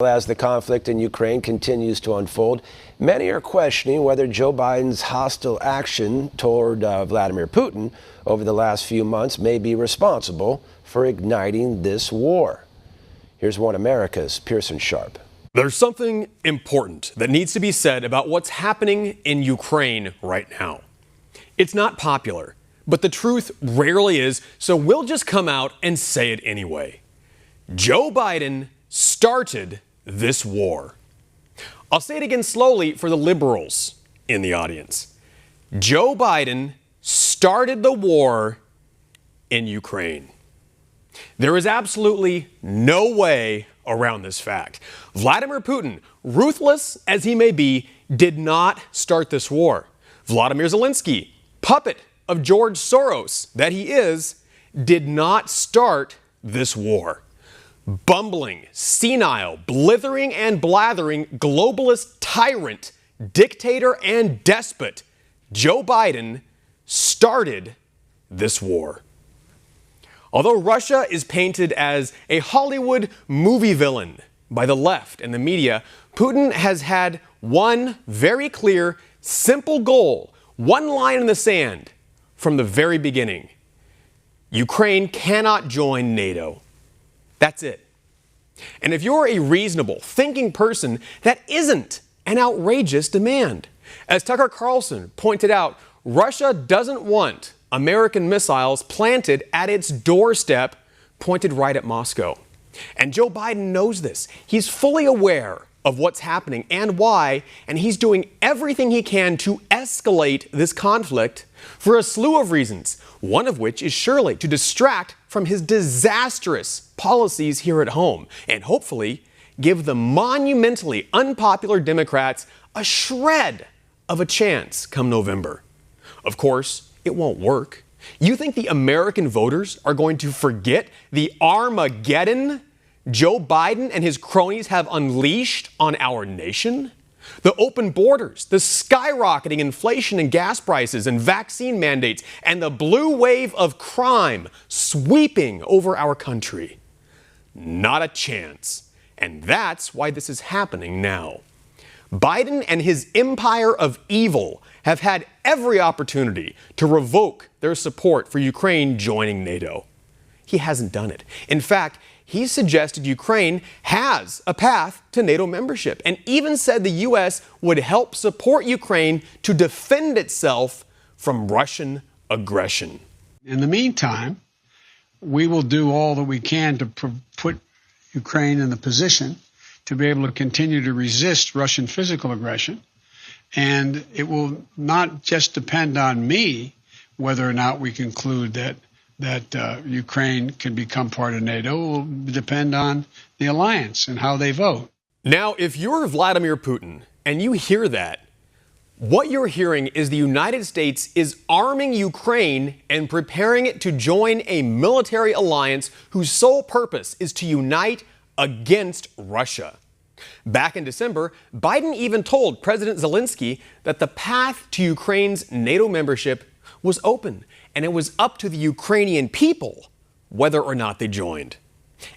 As the conflict in Ukraine continues to unfold, many are questioning whether Joe Biden's hostile action toward Vladimir Putin over the last few months may be responsible for igniting this war. Here's One America's Pearson Sharp. There's something important that needs to be said about what's happening in Ukraine right now. It's not popular, but the truth rarely is, so we'll just come out and say it anyway. Joe Biden started this war. I'll say it again slowly for the liberals in the audience. Joe Biden started the war in Ukraine. There is absolutely no way around this fact. Vladimir Putin, ruthless as he may be, did not start this war. Vladimir Zelensky, puppet of George Soros that he is, did not start this war. Bumbling, senile, blithering and blathering globalist tyrant, dictator and despot, Joe Biden started this war. Although Russia is painted as a Hollywood movie villain by the left and the media, Putin has had one very clear, simple goal, one line in the sand from the very beginning. Ukraine cannot join NATO. That's it. And if you're a reasonable, thinking person, that isn't an outrageous demand. As Tucker Carlson pointed out, Russia doesn't want American missiles planted at its doorstep, pointed right at Moscow. And Joe Biden knows this. He's fully aware of what's happening and why, and he's doing everything he can to escalate this conflict for a slew of reasons, one of which is surely to distract from his disastrous policies here at home and hopefully give the monumentally unpopular Democrats a shred of a chance come November. Of course, it won't work. You think the American voters are going to forget the Armageddon Joe Biden and his cronies have unleashed on our nation? The open borders, the skyrocketing inflation and gas prices and vaccine mandates, and the blue wave of crime sweeping over our country. Not a chance. And that's why this is happening now. Biden and his empire of evil have had every opportunity to revoke their support for Ukraine joining NATO. He hasn't done it. In fact, he suggested Ukraine has a path to NATO membership and even said the U.S. would help support Ukraine to defend itself from Russian aggression. In the meantime, we will do all that we can to put Ukraine in the position to be able to continue to resist Russian physical aggression. And it will not just depend on me whether or not we conclude that Ukraine can become part of NATO. It will depend on the alliance and how they vote. Now, if you're Vladimir Putin and you hear that, what you're hearing is the United States is arming Ukraine and preparing it to join a military alliance whose sole purpose is to unite against Russia. Back in December, Biden even told President Zelensky that the path to Ukraine's NATO membership was open, and it was up to the Ukrainian people whether or not they joined.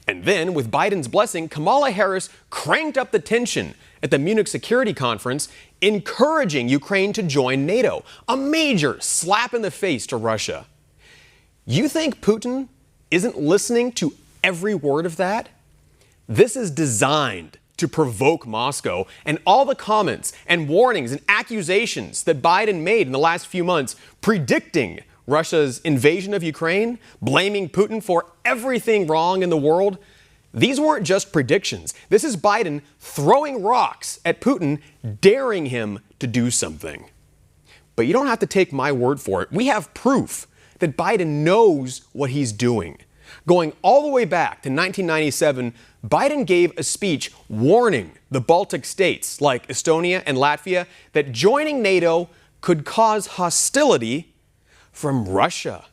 And then, with Biden's blessing, Kamala Harris cranked up the tension at the Munich Security Conference, encouraging Ukraine to join NATO, a major slap in the face to Russia. You think Putin isn't listening to every word of that? This is designed to provoke Moscow, and all the comments and warnings and accusations that Biden made in the last few months predicting Russia's invasion of Ukraine, blaming Putin for everything wrong in the world, these weren't just predictions. This is Biden throwing rocks at Putin, daring him to do something. But you don't have to take my word for it. We have proof that Biden knows what he's doing. Going all the way back to 1997, Biden gave a speech warning the Baltic states like Estonia and Latvia that joining NATO could cause hostility from Russia.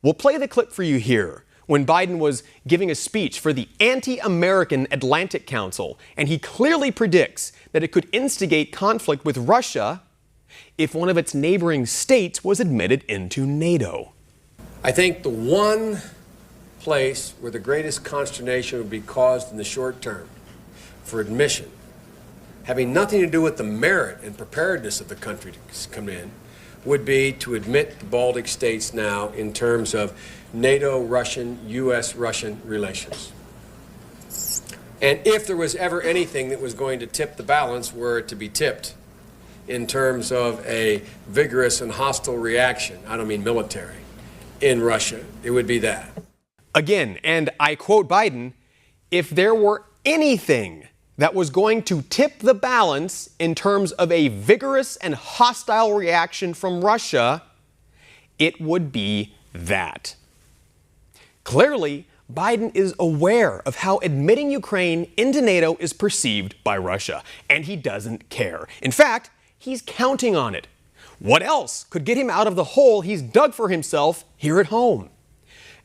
We'll play the clip for you here when Biden was giving a speech for the anti-American Atlantic Council, and he clearly predicts that it could instigate conflict with Russia if one of its neighboring states was admitted into NATO. I think the one place where the greatest consternation would be caused in the short term for admission, having nothing to do with the merit and preparedness of the country to come in, would be to admit the Baltic states now in terms of NATO-Russian, U.S.-Russian relations. And if there was ever anything that was going to tip the balance, were it to be tipped in terms of a vigorous and hostile reaction, I don't mean military, in Russia, it would be that. Again, and I quote Biden, if there were anything that was going to tip the balance in terms of a vigorous and hostile reaction from Russia, it would be that. Clearly, Biden is aware of how admitting Ukraine into NATO is perceived by Russia, and he doesn't care. In fact, he's counting on it. What else could get him out of the hole he's dug for himself here at home?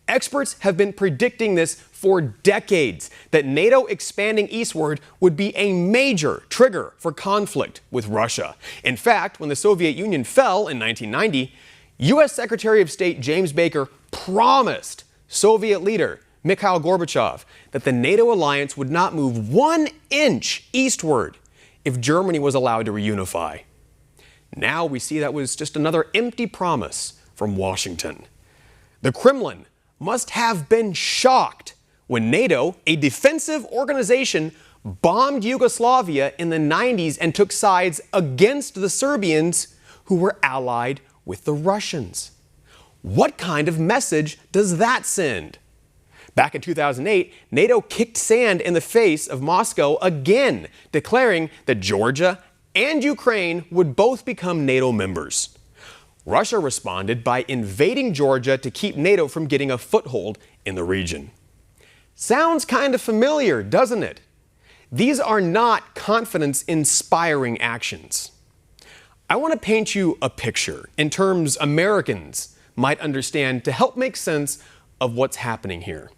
Experts have been predicting this for decades, that NATO expanding eastward would be a major trigger for conflict with Russia. In fact, when the Soviet Union fell in 1990, U.S. Secretary of State James Baker promised Soviet leader Mikhail Gorbachev that the NATO alliance would not move 1 inch eastward if Germany was allowed to reunify. Now we see that was just another empty promise from Washington. The Kremlin must have been shocked when NATO, a defensive organization, bombed Yugoslavia in the 90s and took sides against the Serbians who were allied with the Russians. What kind of message does that send? Back in 2008, NATO kicked sand in the face of Moscow again, declaring that Georgia and Ukraine would both become NATO members. Russia responded by invading Georgia to keep NATO from getting a foothold in the region. Sounds kind of familiar, doesn't it? These are not confidence-inspiring actions. I want to paint you a picture in terms Americans might understand to help make sense of what's happening here.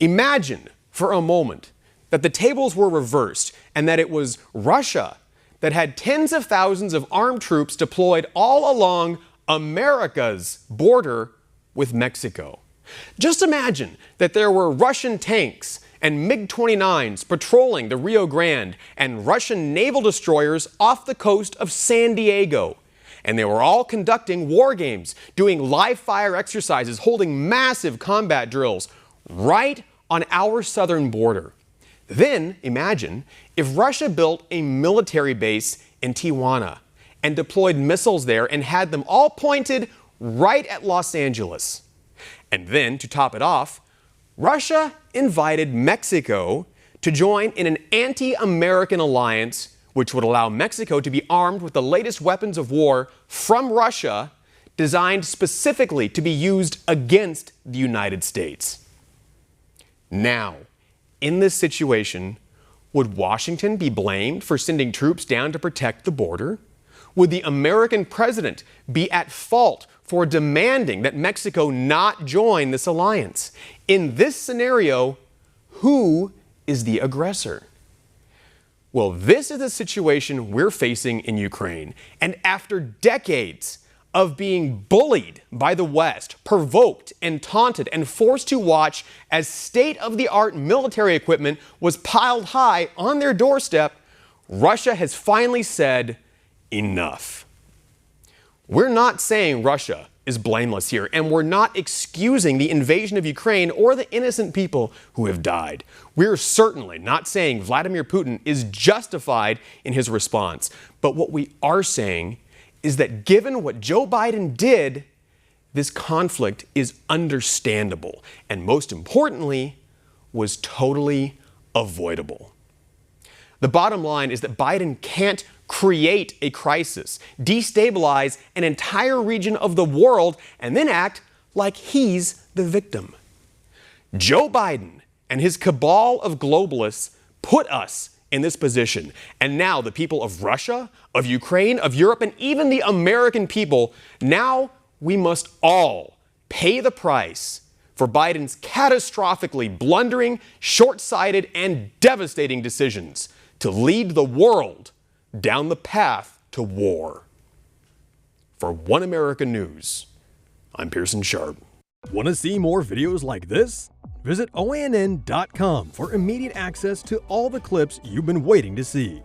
Imagine for a moment that the tables were reversed and that it was Russia that had tens of thousands of armed troops deployed all along America's border with Mexico. Just imagine that there were Russian tanks and MiG-29s patrolling the Rio Grande and Russian naval destroyers off the coast of San Diego. And they were all conducting war games, doing live fire exercises, holding massive combat drills right on our southern border. Then imagine if Russia built a military base in Tijuana and deployed missiles there and had them all pointed right at Los Angeles. And then, to top it off, Russia invited Mexico to join in an anti-American alliance which would allow Mexico to be armed with the latest weapons of war from Russia, designed specifically to be used against the United States. Now, in this situation, would Washington be blamed for sending troops down to protect the border? Would the American president be at fault for demanding that Mexico not join this alliance? In this scenario, who is the aggressor? Well, this is the situation we're facing in Ukraine. And after decades of being bullied by the West, provoked and taunted and forced to watch as state-of-the-art military equipment was piled high on their doorstep, Russia has finally said, enough. We're not saying Russia is blameless here, and we're not excusing the invasion of Ukraine or the innocent people who have died. We're certainly not saying Vladimir Putin is justified in his response. But what we are saying is that given what Joe Biden did, this conflict is understandable, and most importantly, was totally avoidable. The bottom line is that Biden can't create a crisis, destabilize an entire region of the world, and then act like he's the victim. Joe Biden and his cabal of globalists put us in this position. And now the people of Russia, of Ukraine, of Europe, and even the American people, now we must all pay the price for Biden's catastrophically blundering, short-sighted, and devastating decisions to lead the world down the path to war. For One America News, I'm Pearson Sharp. Want to see more videos like this? Visit OANN.com for immediate access to all the clips you've been waiting to see.